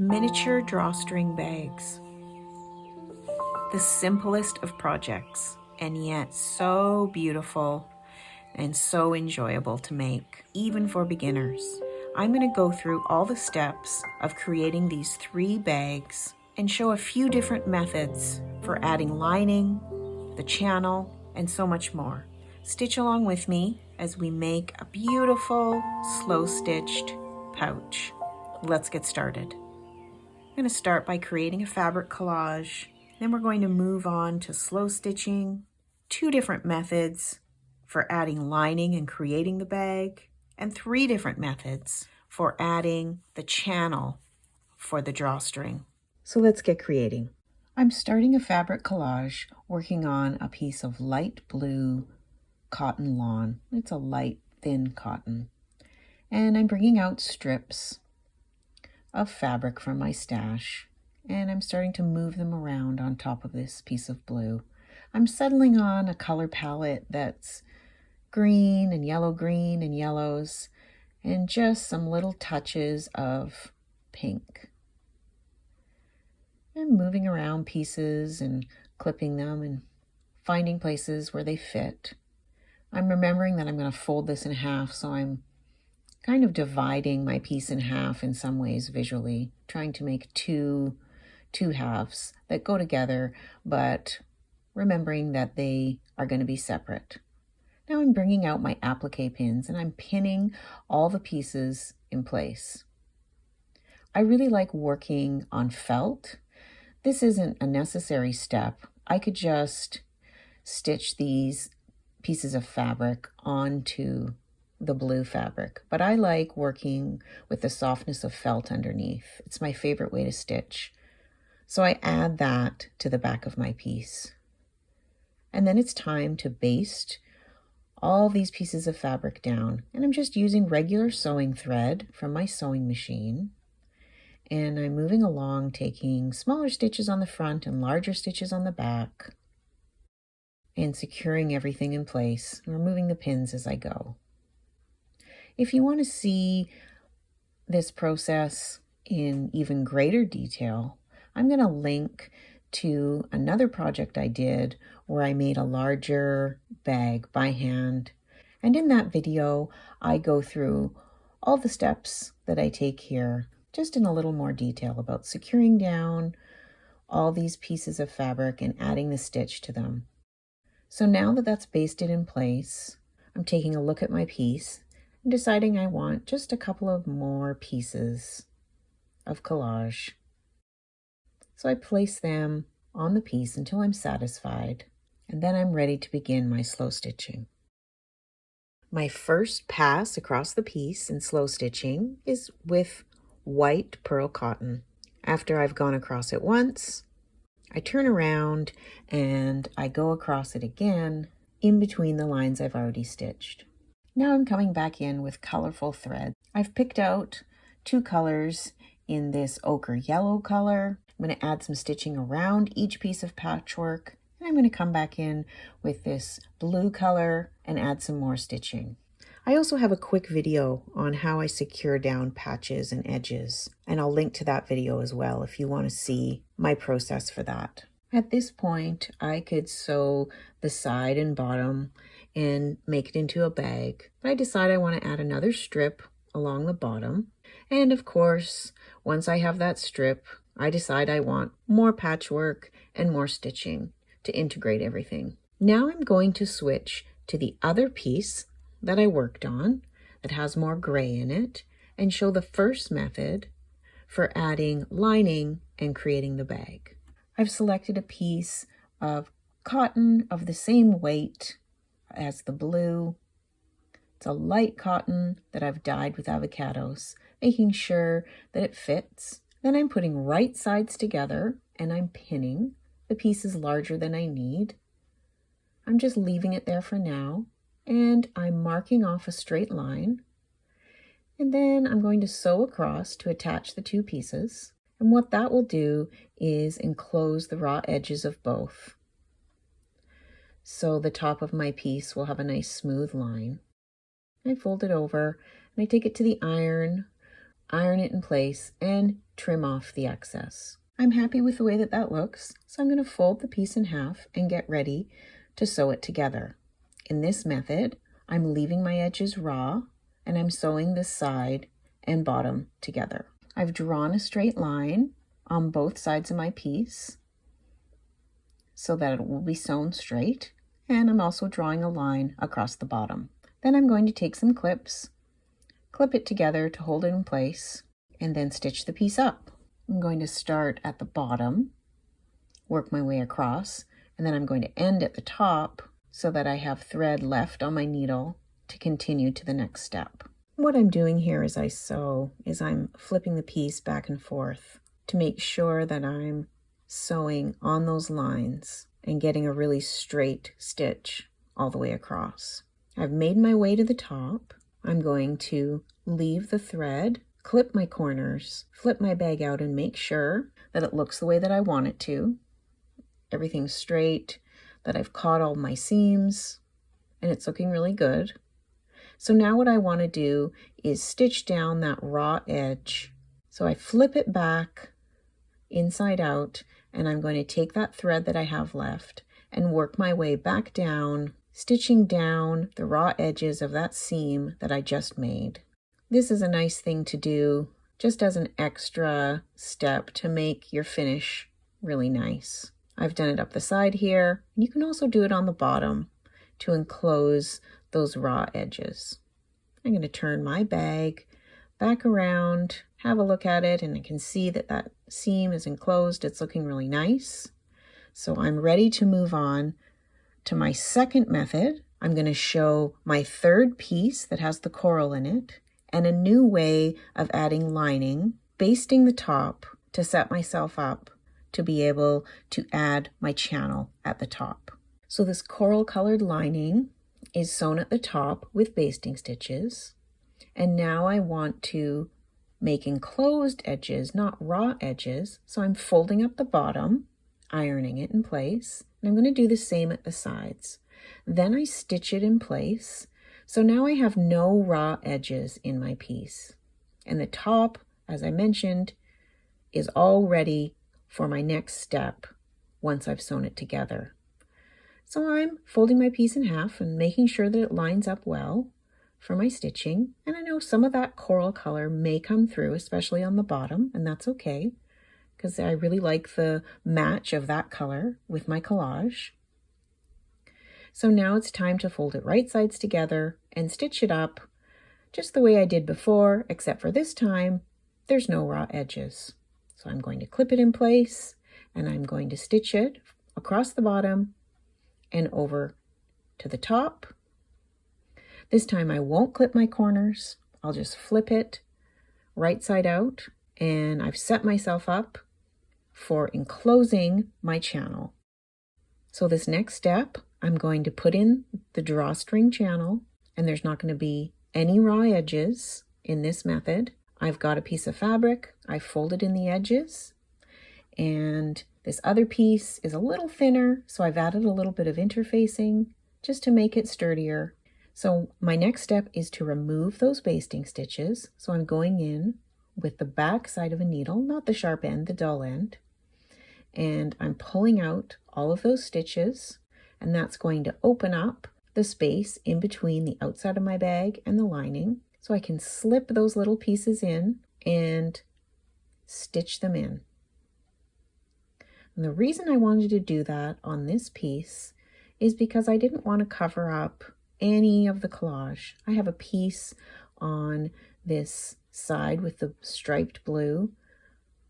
Miniature drawstring bags. The simplest of projects, and yet so beautiful and so enjoyable to make, even for beginners. I'm going to go through all the steps of creating these 3 bags and show a few different methods for adding lining, the channel, and so much more. Stitch along with me as we make a beautiful slow stitched pouch. Let's get started. I'm going to start by creating a fabric collage. Then we're going to move on to slow stitching, 2 different methods for adding lining and creating the bag, and 3 different methods for adding the channel for the drawstring. So let's get creating. I'm starting a fabric collage working on a piece of light blue cotton lawn. It's a light, thin cotton. And I'm bringing out strips of fabric from my stash, and I'm starting to move them around on top of this piece of blue. I'm settling on a color palette that's green and yellows, and just some little touches of pink. I'm moving around pieces and clipping them and finding places where they fit. I'm remembering that I'm going to fold this in half, so I'm kind of dividing my piece in half in some ways visually, trying to make two halves that go together, but remembering that they are going to be separate. Now I'm bringing out my applique pins and I'm pinning all the pieces in place. I really like working on felt. This isn't a necessary step. I could just stitch these pieces of fabric onto the blue fabric, but I like working with the softness of felt underneath. It's my favorite way to stitch. So I add that to the back of my piece. And then it's time to baste all these pieces of fabric down. And I'm just using regular sewing thread from my sewing machine. And I'm moving along, taking smaller stitches on the front and larger stitches on the back, and securing everything in place, and removing the pins as I go. If you want to see this process in even greater detail, I'm going to link to another project I did where I made a larger bag by hand. And in that video, I go through all the steps that I take here, just in a little more detail about securing down all these pieces of fabric and adding the stitch to them. So now that that's basted in place, I'm taking a look at my piece and deciding I want just a couple of more pieces of collage. So I place them on the piece until I'm satisfied, and then I'm ready to begin my slow stitching. My first pass across the piece in slow stitching is with white pearl cotton. After I've gone across it once, I turn around and I go across it again in between the lines I've already stitched. Now I'm coming back in with colorful thread. I've picked out 2 colors in this ochre yellow color. I'm going to add some stitching around each piece of patchwork, and I'm going to come back in with this blue color and add some more stitching. I also have a quick video on how I secure down patches and edges, and I'll link to that video as well if you want to see my process for that. At this point, I could sew the side and bottom and make it into a bag, but I decide I want to add another strip along the bottom. And of course, once I have that strip, I decide I want more patchwork and more stitching to integrate everything. Now I'm going to switch to the other piece that I worked on that has more gray in it and show the first method for adding lining and creating the bag. I've selected a piece of cotton of the same weight as the blue. It's a light cotton that I've dyed with avocados, making sure that it fits. Then I'm putting right sides together and I'm pinning the pieces larger than I need. I'm just leaving it there for now, and I'm marking off a straight line. And then I'm going to sew across to attach the 2 pieces. And what that will do is enclose the raw edges of both. So the top of my piece will have a nice smooth line. I fold it over and I take it to the iron. iron it in place, and trim off the excess. I'm happy with the way that that looks, so I'm going to fold the piece in half and get ready to sew it together. In this method, I'm leaving my edges raw, and I'm sewing this side and bottom together. I've drawn a straight line on both sides of my piece so that it will be sewn straight, and I'm also drawing a line across the bottom. Then I'm going to take some clips, clip it together to hold it in place, and then stitch the piece up. I'm going to start at the bottom, work my way across, and then I'm going to end at the top so that I have thread left on my needle to continue to the next step. What I'm doing here as I sew is I'm flipping the piece back and forth to make sure that I'm sewing on those lines and getting a really straight stitch all the way across. I've made my way to the top. I'm going to leave the thread, clip my corners, flip my bag out, and make sure that it looks the way that I want it to. Everything's straight, that I've caught all my seams, and it's looking really good. So now what I want to do is stitch down that raw edge. So I flip it back inside out, and I'm going to take that thread that I have left and work my way back down, stitching down the raw edges of that seam that I just made. This is a nice thing to do just as an extra step to make your finish really nice. I've done it up the side here. You can also do it on the bottom to enclose those raw edges. I'm going to turn my bag back around, have a look at it, and I can see that that seam is enclosed. It's looking really nice. So I'm ready to move on to my second method. I'm going to show my third piece that has the coral in it and a new way of adding lining, basting the top to set myself up to be able to add my channel at the top. So this coral colored lining is sewn at the top with basting stitches. And now I want to make enclosed edges, not raw edges. So I'm folding up the bottom, ironing it in place. And I'm going to do the same at the sides. Then I stitch it in place. So now I have no raw edges in my piece. And the top, as I mentioned, is all ready for my next step once I've sewn it together. So I'm folding my piece in half and making sure that it lines up well for my stitching. And I know some of that coral color may come through, especially on the bottom, and that's okay, because I really like the match of that color with my collage. So now it's time to fold it right sides together and stitch it up just the way I did before, except for this time, there's no raw edges. So I'm going to clip it in place and I'm going to stitch it across the bottom and over to the top. This time I won't clip my corners. I'll just flip it right side out, and I've set myself up for enclosing my channel. So this next step, I'm going to put in the drawstring channel, and there's not going to be any raw edges in this method. I've got a piece of fabric, I folded in the edges, and this other piece is a little thinner, so I've added a little bit of interfacing just to make it sturdier. So my next step is to remove those basting stitches. So I'm going in with the back side of a needle, not the sharp end, the dull end, and I'm pulling out all of those stitches, and that's going to open up the space in between the outside of my bag and the lining, so I can slip those little pieces in and stitch them in. And the reason I wanted to do that on this piece is because I didn't want to cover up any of the collage. I have a piece on this side with the striped blue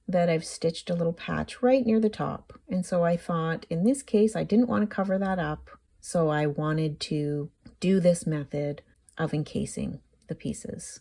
that I've stitched a little patch right near the top. And so I thought in this case, I didn't want to cover that up. So I wanted to do this method of encasing the pieces.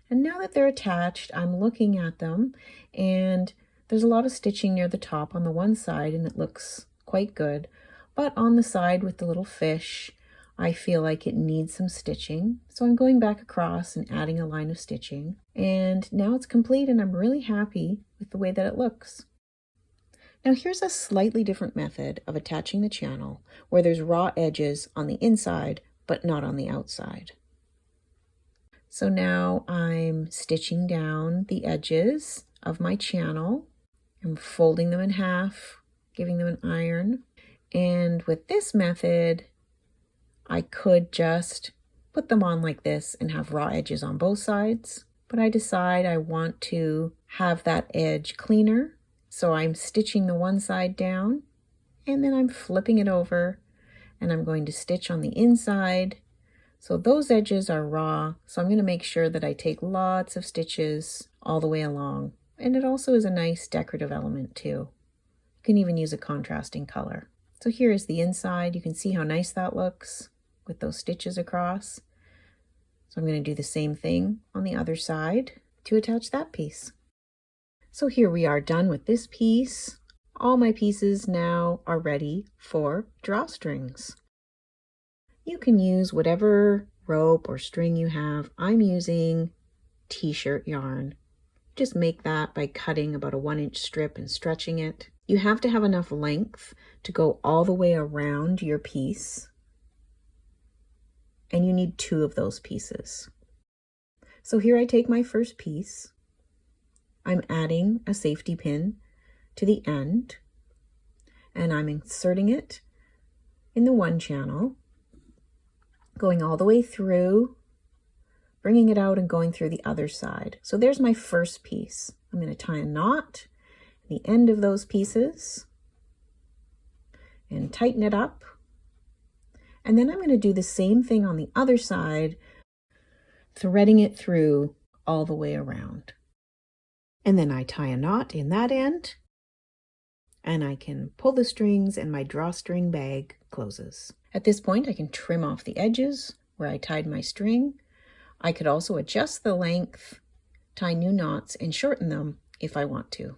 And now that they're attached, I'm looking at them, and there's a lot of stitching near the top on the one side, and it looks quite good. But on the side with the little fish, I feel like it needs some stitching. So I'm going back across and adding a line of stitching. And now it's complete, and I'm really happy with the way that it looks. Now here's a slightly different method of attaching the channel where there's raw edges on the inside, but not on the outside. So now I'm stitching down the edges of my channel. I'm folding them in half, giving them an iron. And with this method, I could just put them on like this and have raw edges on both sides. But I decide I want to have that edge cleaner. So I'm stitching the one side down and then I'm flipping it over and I'm going to stitch on the inside. So those edges are raw. So I'm going to make sure that I take lots of stitches all the way along. And it also is a nice decorative element too. You can even use a contrasting color. So here is the inside. You can see how nice that looks with those stitches across. So I'm going to do the same thing on the other side to attach that piece. So here we are done with this piece. All my pieces now are ready for drawstrings. You can use whatever rope or string you have. I'm using t-shirt yarn. Just make that by cutting about a 1-inch strip and stretching it. You have to have enough length to go all the way around your piece. And you need 2 of those pieces. So here I take my first piece. I'm adding a safety pin to the end and I'm inserting it in the one channel, going all the way through, bringing it out and going through the other side. So there's my first piece. I'm going to tie a knot at the end of those pieces and tighten it up. And then I'm going to do the same thing on the other side, threading it through all the way around. And then I tie a knot in that end, and I can pull the strings and my drawstring bag closes. At this point, I can trim off the edges where I tied my string. I could also adjust the length, tie new knots, and shorten them if I want to.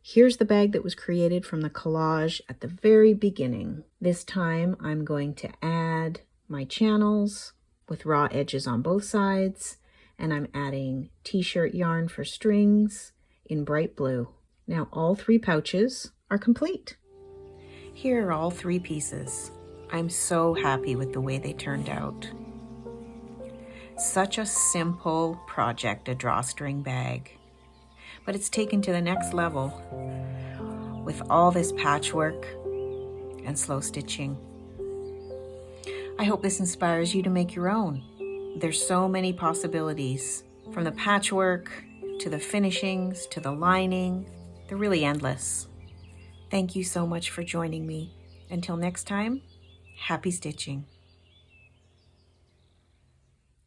Here's the bag that was created from the collage at the very beginning. This time I'm going to add my channels with raw edges on both sides, and I'm adding t-shirt yarn for strings in bright blue. Now all 3 pouches are complete. Here are all 3 pieces. I'm so happy with the way they turned out. Such a simple project, a drawstring bag. But it's taken to the next level with all this patchwork and slow stitching. I hope this inspires you to make your own. There's so many possibilities, from the patchwork to the finishings to the lining. They're really endless. Thank you so much for joining me. Until next time, happy stitching.